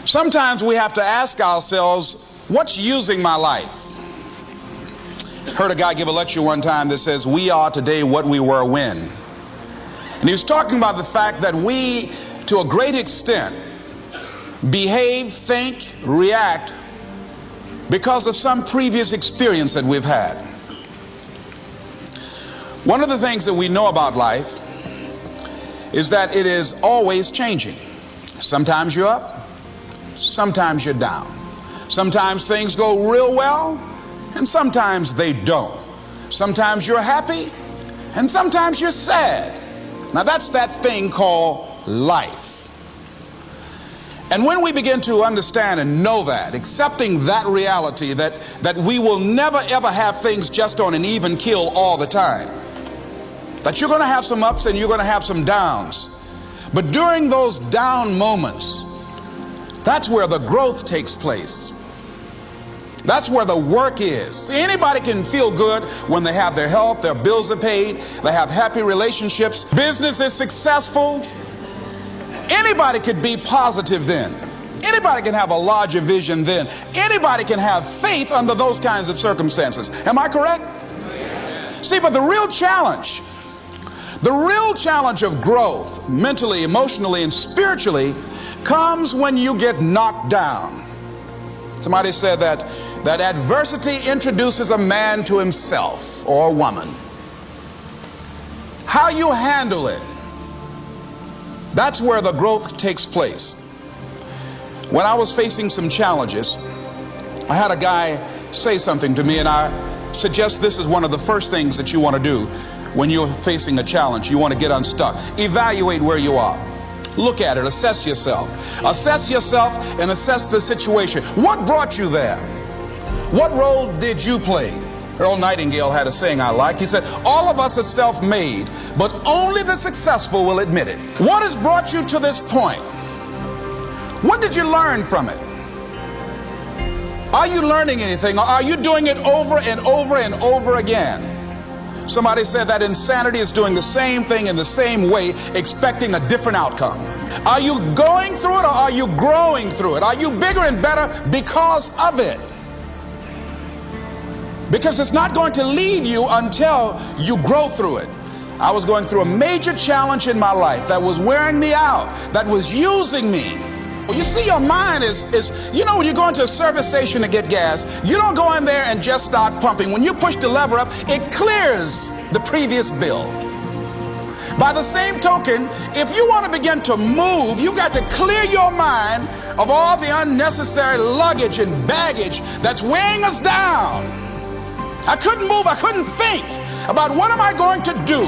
Sometimes we have to ask ourselves, what's using my life? Heard a guy give a lecture one time that says, we are today what we were when. And he was talking about the fact that we, to a great extent, behave, think, react because of some previous experience that we've had. One of the things that we know about life is that it is always changing. Sometimes you're up, sometimes you're down. Sometimes things go real well, and sometimes they don't. Sometimes you're happy, and sometimes you're sad. Now that's that thing called life. And when we begin to understand and know that, accepting that reality that we will never ever have things just on an even keel all the time, that you're going to have some ups and you're going to have some downs, but during those down moments, that's where the growth takes place. That's where the work is. See, anybody can feel good when they have their health, their bills are paid, they have happy relationships, business is successful. Anybody could be positive then. Anybody can have a larger vision then. Anybody can have faith under those kinds of circumstances. Am I correct? See, but the real challenge of growth, mentally, emotionally, and spiritually, comes when you get knocked down. Somebody said that adversity introduces a man to himself or a woman. How you handle it, that's where the growth takes place. When I was facing some challenges, I had a guy say something to me, and I suggest this is one of the first things that you want to do when you're facing a challenge. You want to get unstuck. Evaluate where you are. Look at it, assess yourself. Assess yourself and assess the situation. What brought you there? What role did you play? Earl Nightingale had a saying I like. He said, all of us are self-made, but only the successful will admit it. What has brought you to this point? What did you learn from it? Are you learning anything, or are you doing it over and over and over again? Somebody said that insanity is doing the same thing in the same way, expecting a different outcome. Are you going through it, or are you growing through it? Are you bigger and better because of it? Because it's not going to leave you until you grow through it. I was going through a major challenge in my life that was wearing me out, that was using me. You see, your mind is you know, when you go into a service station to get gas, you don't go in there and just start pumping. When you push the lever up, it clears the previous bill. By the same token, if you want to begin to move, you've got to clear your mind of all the unnecessary luggage and baggage that's weighing us down. I couldn't move, I couldn't think about what am I going to do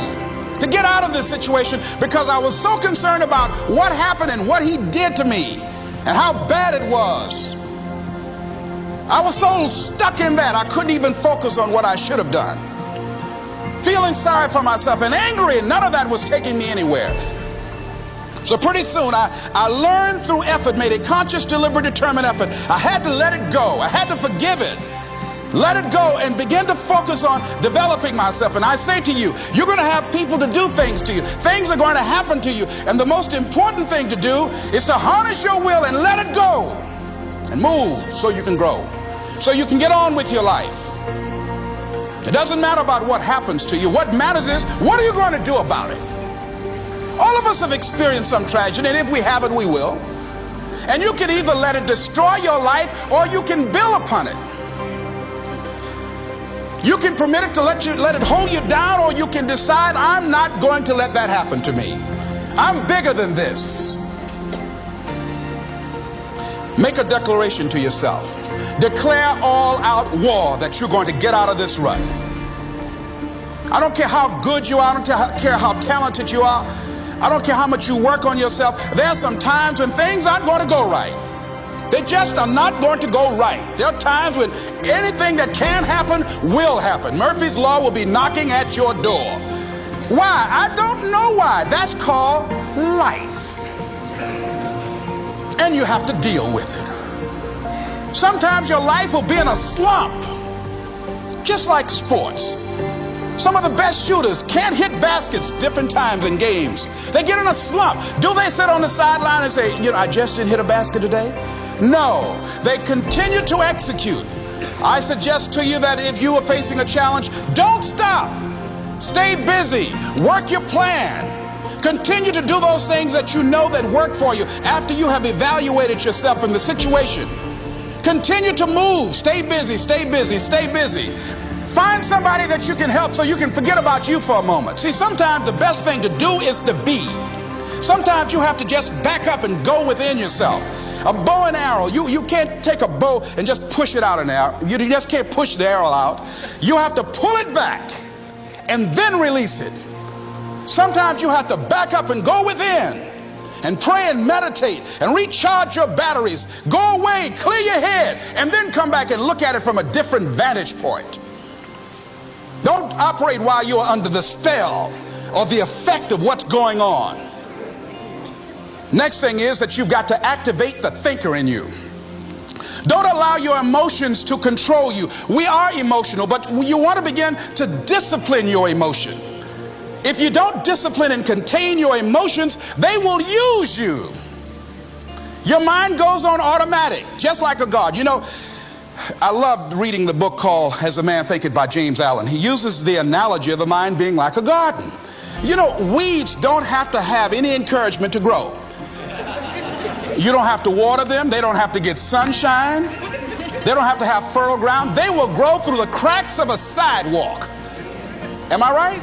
to get out of this situation, because I was so concerned about what happened and what he did to me and how bad it was. I was so stuck in that I couldn't even focus on what I should have done. Feeling sorry for myself and angry, and none of that was taking me anywhere. So pretty soon I learned through effort, made a conscious, deliberate, determined effort. I had to let it go. I had to forgive it. Let it go and begin to focus on developing myself. And I say to you, you're going to have people to do things to you. Things are going to happen to you. And the most important thing to do is to harness your will and let it go and move so you can grow, so you can get on with your life. It doesn't matter about what happens to you. What matters is, what are you going to do about it? All of us have experienced some tragedy, and if we haven't, we will. And you can either let it destroy your life, or you can build upon it. You can permit it to let it hold you down, or you can decide, I'm not going to let that happen to me. I'm bigger than this. Make a declaration to yourself. Declare all out war that you're going to get out of this rut. I don't care how good you are. I don't care how talented you are. I don't care how much you work on yourself. There are some times when things aren't going to go right. They just are not going to go right. There are times when anything that can happen will happen. Murphy's Law will be knocking at your door. Why? I don't know why. That's called life. And you have to deal with it. Sometimes your life will be in a slump, just like sports. Some of the best shooters can't hit baskets different times in games. They get in a slump. Do they sit on the sideline and say, you know, I just didn't hit a basket today? No, they continue to execute. I suggest to you that if you are facing a challenge, don't stop. Stay busy. Work your plan. Continue to do those things that you know that work for you after you have evaluated yourself in the situation. Continue to move. Stay busy, stay busy, stay busy. Find somebody that you can help so you can forget about you for a moment. See, sometimes the best thing to do is to be. Sometimes you have to just back up and go within yourself. A bow and arrow, you can't take a bow and just push it out in the arrow. You just can't push the arrow out. You have to pull it back and then release it. Sometimes you have to back up and go within and pray and meditate and recharge your batteries. Go away, clear your head, and then come back and look at it from a different vantage point. Don't operate while you're under the spell or the effect of what's going on. Next thing is that you've got to activate the thinker in you. Don't allow your emotions to control you. We are emotional, but you want to begin to discipline your emotion. If you don't discipline and contain your emotions, they will use you. Your mind goes on automatic, just like a guard. You know, I loved reading the book called As a Man Thinketh by James Allen. He uses the analogy of the mind being like a garden. You know, weeds don't have to have any encouragement to grow. You don't have to water them. They don't have to get sunshine. They don't have to have fertile ground. They will grow through the cracks of a sidewalk. Am I right?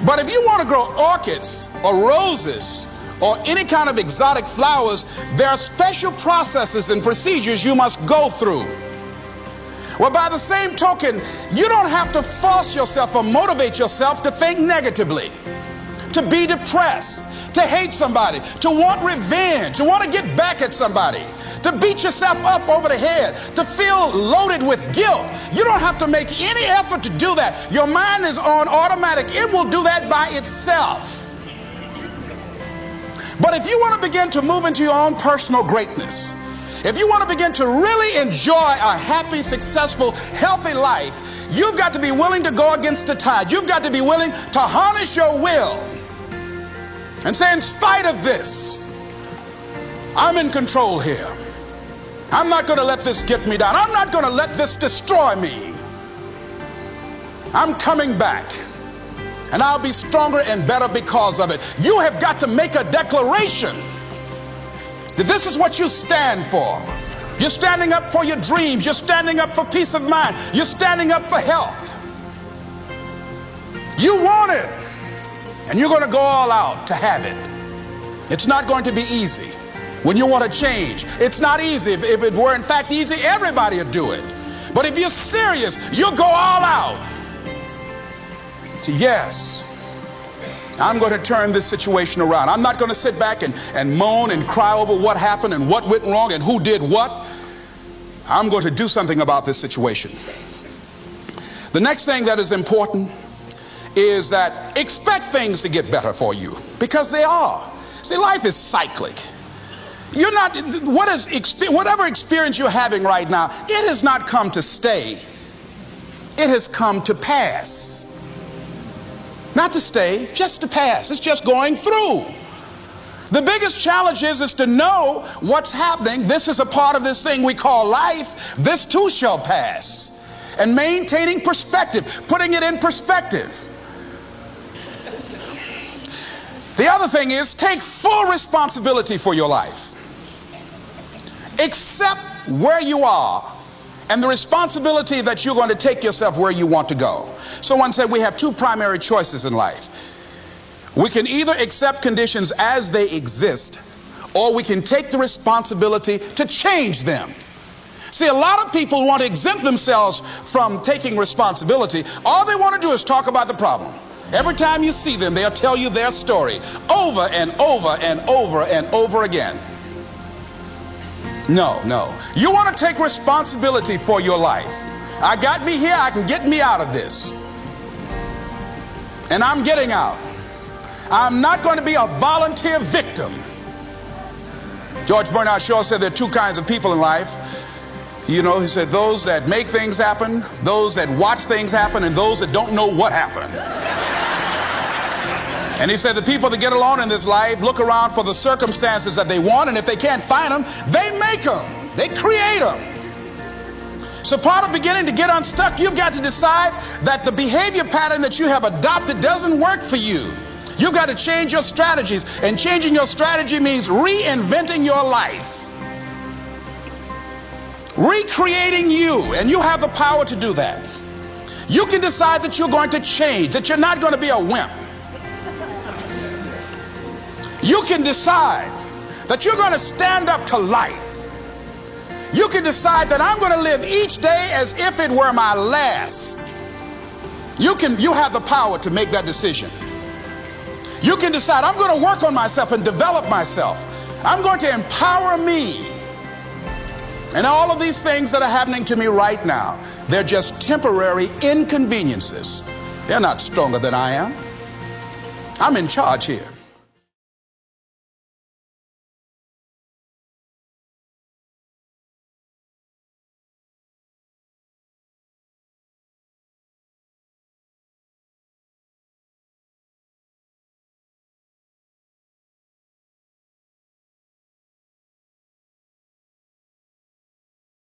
But if you want to grow orchids or roses or any kind of exotic flowers, there are special processes and procedures you must go through. Well, by the same token, you don't have to force yourself or motivate yourself to think negatively, to be depressed, to hate somebody, to want revenge, to want to get back at somebody, to beat yourself up over the head, to feel loaded with guilt. You don't have to make any effort to do that. Your mind is on automatic. It will do that by itself. But if you want to begin to move into your own personal greatness, if you want to begin to really enjoy a happy, successful, healthy life, you've got to be willing to go against the tide. You've got to be willing to harness your will and say, in spite of this, I'm in control here. I'm not going to let this get me down. I'm not going to let this destroy me. I'm coming back, and I'll be stronger and better because of it. You have got to make a declaration that this is what you stand for. You're standing up for your dreams. You're standing up for peace of mind. You're standing up for health. You want it, and you're going to go all out to have it. It's not going to be easy. When you want to change, it's not easy. If it were in fact easy, everybody would do it. But if you're serious, you'll go all out. So yes, I'm going to turn this situation around. I'm not going to sit back and moan and cry over what happened and what went wrong and who did what. I'm going to do something about this situation. The next thing that is important is that expect things to get better for you, because they are. See, life is cyclic. You're not, whatever experience you're having right now, it has not come to stay. It has come to pass. Not to stay, just to pass. It's just going through. The biggest challenge is to know what's happening. This is a part of this thing we call life. This too shall pass. And maintaining perspective, putting it in perspective. The other thing is take full responsibility for your life. Accept where you are and the responsibility that you're going to take yourself where you want to go. Someone said we have two primary choices in life. We can either accept conditions as they exist, or we can take the responsibility to change them. See, a lot of people want to exempt themselves from taking responsibility. All they want to do is talk about the problem. Every time you see them, they'll tell you their story over and over and over and over again. No. You want to take responsibility for your life. I got me here, I can get me out of this. And I'm getting out. I'm not going to be a volunteer victim. George Bernard Shaw said there are two kinds of people in life. You know, he said those that make things happen, those that watch things happen, and those that don't know what happened. And he said the people that get alone in this life look around for the circumstances that they want, and if they can't find them, they make them. They create them. So part of beginning to get unstuck, you've got to decide that the behavior pattern that you have adopted doesn't work for you. You've got to change your strategies, and changing your strategy means reinventing your life, recreating you, and you have the power to do that. You can decide that you're going to change, that you're not going to be a wimp. You can decide that you're going to stand up to life. You can decide that I'm going to live each day as if it were my last. You have the power to make that decision. You can decide I'm going to work on myself and develop myself. I'm going to empower me. And all of these things that are happening to me right now, they're just temporary inconveniences. They're not stronger than I am. I'm in charge here.